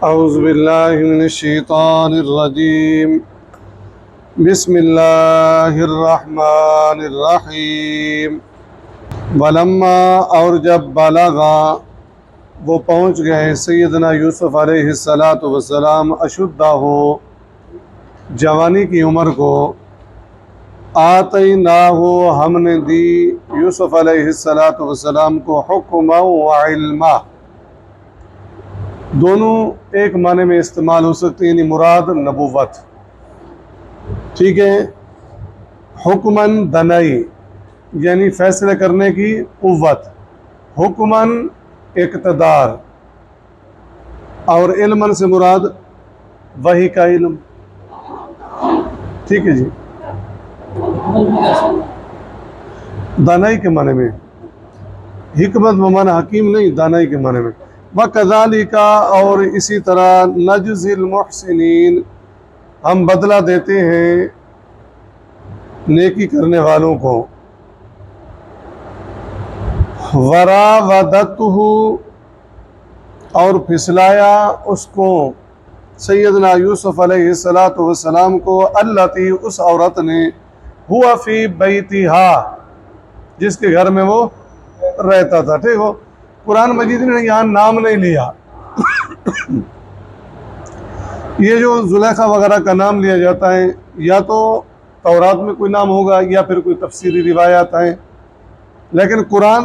اعوذ باللہ من الشیطان الرجیم بسم اللہ الرحمن الرحیم ولما اور جب بلغا وہ پہنچ گئے سیدنا یوسف علیہ السلام اشدہ ہو جوانی کی عمر کو آتیناہو ہم نے دی یوسف علیہ السلام کو حکما و علما، دونوں ایک معنی میں استعمال ہو سکتے ہیں، یعنی مراد نبوت، ٹھیک ہے۔ حکمن دنائی یعنی فیصلے کرنے کی قوت، حکمن اقتدار، اور علمن سے مراد وحی کا علم، ٹھیک ہے جی۔ دانائی کے معنی میں، حکمت بمعنی حکیم نہیں، دانائی کے معنی میں۔ وَكَذَلِكَ اور اسی طرح نجزی المحسنین ہم بدلہ دیتے ہیں نیکی کرنے والوں کو۔ وَرَاوَدَتْهُ اور پھسلایا اس کو سیدنا یوسف علیہ السلام کو، التی اس عورت نے، ہوا فی بیتہا جس کے گھر میں وہ رہتا تھا، ٹھیک ہو۔ قرآن مجید نے یہاں نام نہیں لیا، یہ جو زلیخا وغیرہ کا نام لیا جاتا ہے یا تو تورات میں کوئی نام ہوگا یا پھر کوئی تفسیری روایات ہیں، لیکن قرآن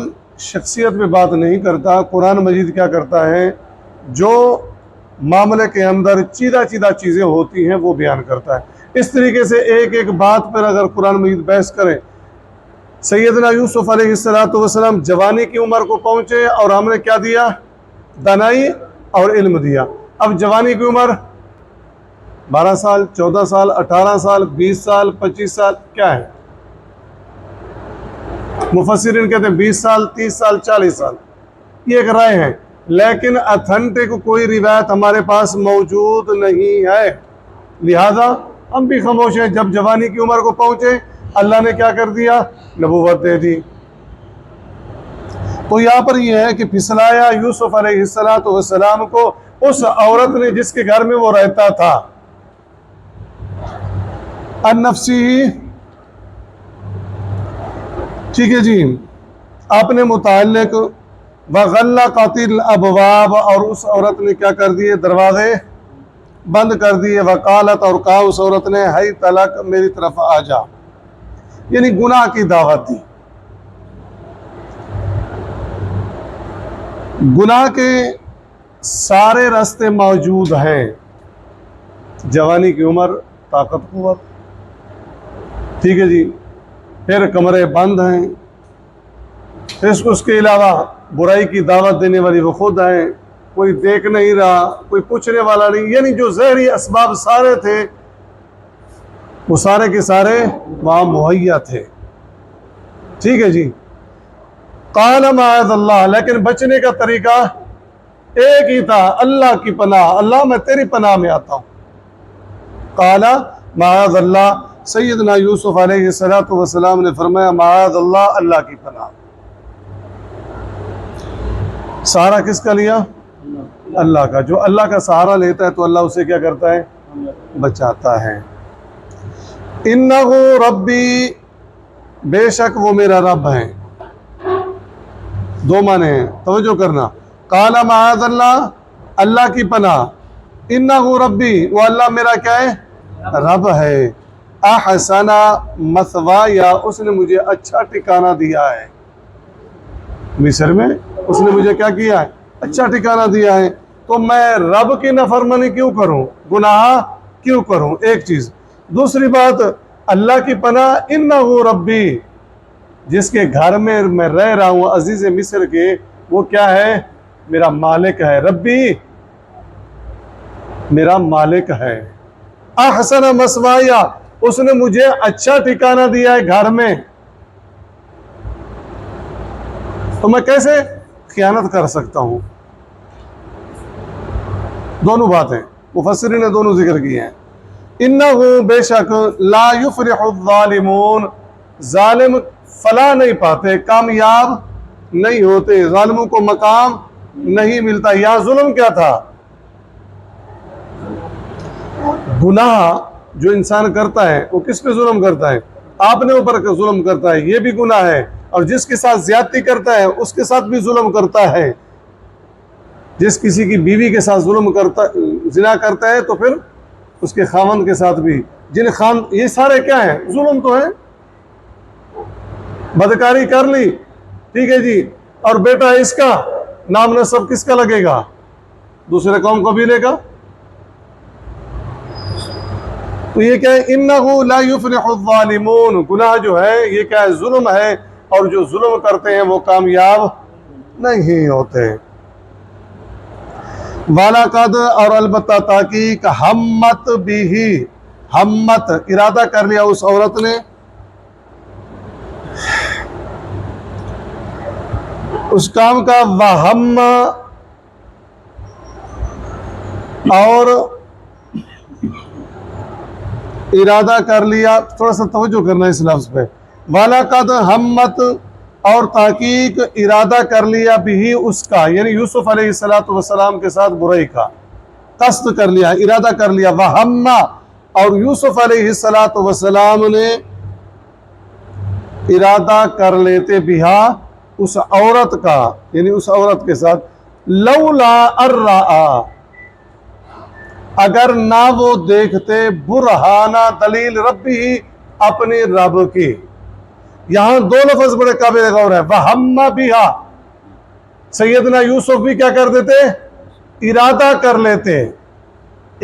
شخصیت پہ بات نہیں کرتا۔ قرآن مجید کیا کرتا ہے، جو معاملے کے اندر چیدہ چیزیں ہوتی ہیں وہ بیان کرتا ہے۔ اس طریقے سے ایک ایک بات پر اگر قرآن مجید بحث کرے، سیدنا یوسف علیہ السلام جوانی کی عمر کو پہنچے اور ہم نے کیا دیا، دانائی اور علم دیا۔ اب جوانی کی عمر 12 سال، 14 سال، 18 سال، 20 سال، 25 سال کیا ہے؟ مفسرین کہتے ہیں 20 سال، 30 سال، 40 سال، یہ ایک رائے ہے، لیکن اتھنٹک کوئی روایت ہمارے پاس موجود نہیں ہے، لہذا ہم بھی خاموش ہیں۔ جب جوانی کی عمر کو پہنچے اللہ نے کیا کر دیا، نبوت دے دی۔ تو یہاں پر یہ ہے کہ پھسلایا یوسف علیہ السلام کو اس عورت نے جس کے گھر میں وہ رہتا تھا، النفسی، ٹھیک ہے جی، اپنے متعلق، وغلقت الابواب اور اس عورت نے کیا کر دیے، دروازے بند کر دیے، وقالت اور کہا اس عورت نے، حیت لک میری طرف آ جا، یعنی گناہ کی دعوت دی۔ گناہ کے سارے راستے موجود ہیں، جوانی کی عمر، طاقت قوت، ٹھیک ہے جی، پھر کمرے بند ہیں، اس کے علاوہ برائی کی دعوت دینے والی وہ خود ہیں، کوئی دیکھ نہیں رہا، کوئی پوچھنے والا نہیں، یعنی جو ظاہری اسباب سارے تھے وہ سارے کے سارے وہاں مہیا تھے، ٹھیک ہے جی۔ قال معاذ اللہ، لیکن بچنے کا طریقہ ایک ہی تھا، اللہ کی پناہ، اللہ میں تیری پناہ میں آتا ہوں۔ قال معاذ اللہ، سیدنا یوسف علیہ السلام نے فرمایا معاذ اللہ، اللہ کی پناہ۔ سہارا کس کا لیا؟ اللہ کا۔ جو اللہ کا سہارا لیتا ہے تو اللہ اسے کیا کرتا ہے، بچاتا ہے۔ انہو ربی، بے شک وہ میرا رب ہے، دو معنی ہیں، توجہ کرنا۔ قال معاذ اللہ، اللہ کی پناہ، انہو ربی، وہ اللہ میرا کیا ہے، رب ہے، احسن مثوایا، اس نے مجھے اچھا ٹھکانہ دیا ہے، مصر میں اس نے مجھے کیا کیا ہے، اچھا ٹھکانہ دیا ہے، تو میں رب کی نافرمانی کیوں کروں، گناہ کیوں کروں، ایک چیز۔ دوسری بات، اللہ کی پناہ، انہو ربی، جس کے گھر میں میں رہ رہا ہوں عزیز مصر کے، وہ کیا ہے، میرا مالک ہے، ربی میرا مالک ہے، احسن مثوایا، اس نے مجھے اچھا ٹھکانہ دیا ہے گھر میں، تو میں کیسے خیانت کر سکتا ہوں۔ دونوں باتیں مفسرین نے دونوں ذکر کی ہیں۔ انہو، بے شک، لا یفلح الظالمون، ظالم فلاح نہیں پاتے، کامیاب نہیں ہوتے، ظالموں کو مقام نہیں ملتا۔ یا ظلم کیا تھا، گناہ جو انسان کرتا ہے وہ کس پہ ظلم کرتا ہے؟ آپ نے اوپر ظلم کرتا ہے، یہ بھی گناہ ہے، اور جس کے ساتھ زیادتی کرتا ہے اس کے ساتھ بھی ظلم کرتا ہے، جس کسی کی بیوی کے ساتھ زنا کرتا ہے تو پھر اس کے خاوند کے ساتھ بھی، یہ سارے کیا ہیں؟ ظلم تو ہے۔ بدکاری کر لی، ٹھیک ہے جی، اور بیٹا اس کا نام نسب کس کا لگے گا؟ دوسرے قوم قبیلے کا۔ تو یہ کیا ہے؟ اِنَّهُ لَا يُفْلِحُ الظَّالِمُونَ، گناہ جو ہے یہ کیا ہے؟ ظلم ہے، اور جو ظلم کرتے ہیں وہ کامیاب نہیں ہوتے۔ وَلَقَدْ، اور البتہ تحقیق، ہمت بھی، ہمت ارادہ کر لیا اس عورت نے، اس کام کا، وہم، اور ارادہ کر لیا۔ تھوڑا سا توجہ کرنا اس لفظ پہ، وَلَقَدْ ہمت، اور تحقیق ارادہ کر لیا بھی اس کا، یعنی یوسف علیہ السلام کے ساتھ برائی کا قصد کر لیا، ارادہ کر لیا، وہم، اور یوسف علیہ السلام نے ارادہ کر لیتے بہا اس عورت کا، یعنی اس عورت کے ساتھ، لولا الرآ، اگر نہ وہ دیکھتے، برہانہ، دلیل ربی، اپنے رب کی۔ یہاں دو لفظ بڑے قابل غور ہے، وہم بہا، سیدنا یوسف بھی کیا کر دیتے؟ ارادہ کر لیتے۔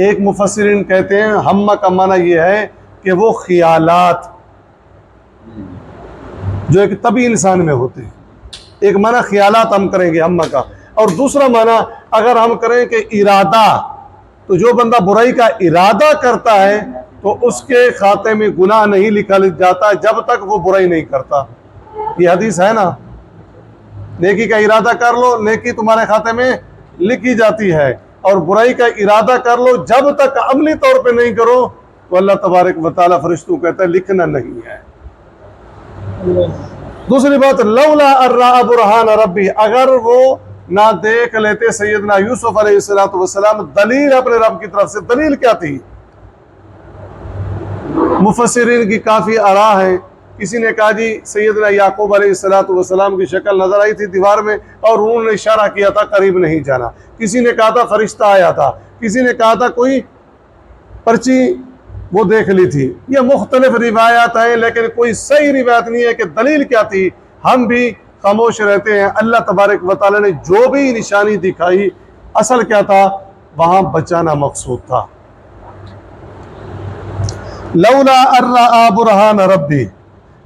ایک مفسرین کہتے ہیں ہم کا معنی یہ ہے کہ وہ خیالات جو ایک طبی انسان میں ہوتے ہیں، ایک معنی خیالات ہم کریں گے ہم کا، اور دوسرا معنی اگر ہم کریں کہ ارادہ، تو جو بندہ برائی کا ارادہ کرتا ہے تو اس کے کھاتے میں گناہ نہیں لکھا جاتا جب تک وہ برائی نہیں کرتا۔ یہ حدیث ہے نا، نیکی کا ارادہ کر لو، نیکی تمہارے کھاتے میں لکھی جاتی ہے، اور برائی کا ارادہ کر لو، جب تک عملی طور پہ نہیں کرو تو اللہ تبارک و تعالیٰ فرشتوں کہتا ہے لکھنا نہیں ہے۔ دوسری بات، لولا الرأى برہان ربی، اگر وہ نہ دیکھ لیتے سیدنا یوسف علیہ السلام دلیل اپنے رب کی طرف سے۔ دلیل کیا تھی؟ مفسرین کی کافی آراء ہے۔ کسی نے کہا جی سیدنا یعقوب علیہ السلام کی شکل نظر آئی تھی دیوار میں اور انہوں نے اشارہ کیا تھا قریب نہیں جانا، کسی نے کہا تھا فرشتہ آیا تھا، کسی نے کہا تھا کوئی پرچی وہ دیکھ لی تھی۔ یہ مختلف روایات ہیں، لیکن کوئی صحیح روایت نہیں ہے کہ دلیل کیا تھی۔ ہم بھی خاموش رہتے ہیں۔ اللہ تبارک و تعالی نے جو بھی نشانی دکھائی، اصل کیا تھا؟ وہاں بچانا مقصود تھا۔ لولا الرأى برہان ربی،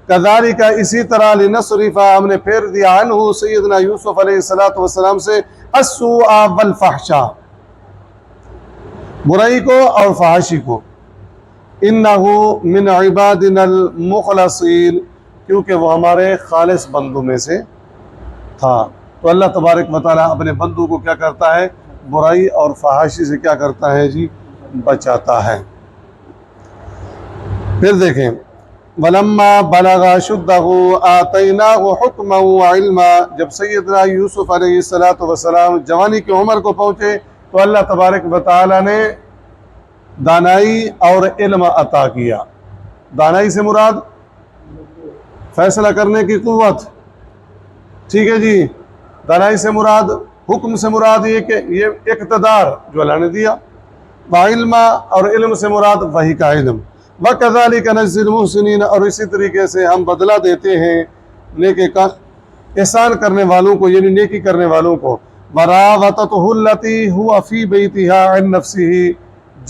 کذالک، اسی طرح، لنصرف، ہم نے پھیر دیا عنہ سیدنا یوسف علیہ السلام سے، السوء والفحشاء، برائی کو اور فحاشی کو، انہ من عبادنا المخلصین، کیونکہ وہ ہمارے خالص بندوں میں سے تھا۔ تو اللہ تبارک و تعالیٰ اپنے بندوں کو کیا کرتا ہے؟ برائی اور فحاشی سے کیا کرتا ہے جی؟ بچاتا ہے۔ پھر دیکھیں، وَلَمَّا بَلَغَ أَشُدَّهُ آتَيْنَاهُ حُكْمًا وَعِلْمًا، جب سیدنا یوسف علیہ السلام جوانی کی عمر کو پہنچے تو اللہ تبارک و تعالیٰ نے دانائی اور علم عطا کیا۔ دانائی سے مراد فیصلہ کرنے کی قوت، ٹھیک ہے جی، دانائی سے مراد، حکم سے مراد یہ کہ یہ اقتدار جو اللہ نے دیا، وعلما، اور علم سے مراد وحی کا علم، وَكَذَلِكَ نَجْزِي الْمُحْسِنِينَ، اور اسی طریقے سے ہم بدلہ دیتے ہیں نیکی کا، احسان کرنے والوں کو، یعنی نیکی کرنے والوں کو۔ وَرَاوَدَتْهُ الَّتِي هُوَ فِي بَيْتِهَا عَن نَفْسِهِ،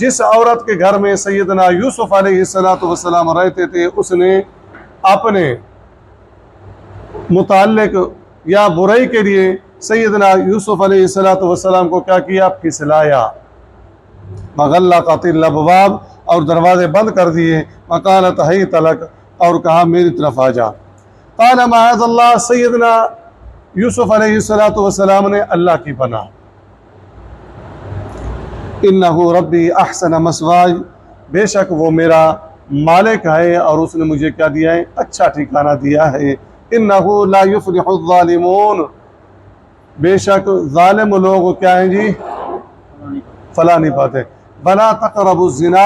جس عورت کے گھر میں سیدنا یوسف علیہ السلام رہتے تھے، اس نے اپنے متعلق یا برائی کے لیے سیدنا یوسف علیہ السلام کو کیا کیا؟ پھسلایا۔ وَغَلَّقَتِ الْأَبْوَابَ، اور دروازے بند کر دیے، وَقَالَتْ هَيْتَ لَكَ، اور کہا میری طرف آ جا۔ قَالَ مَعَاذَ اللَّهِ، سیدنا یوسف علیہ السلام نے اللہ کی پناہ، اِنَّهُ رَبِّي أَحْسَنَ مَثْوَايَ، بے شک وہ میرا مالک ہے اور اس نے مجھے کیا دیا ہے؟ اچھا ٹھکانہ دیا ہے۔ اِنَّهُ لَا يُفْلِحُ الظَّالِمُونَ، بے شک ظالم لوگ کیا ہیں جی؟ فلاح نہیں پاتے۔ بلا تقربوا الزنا،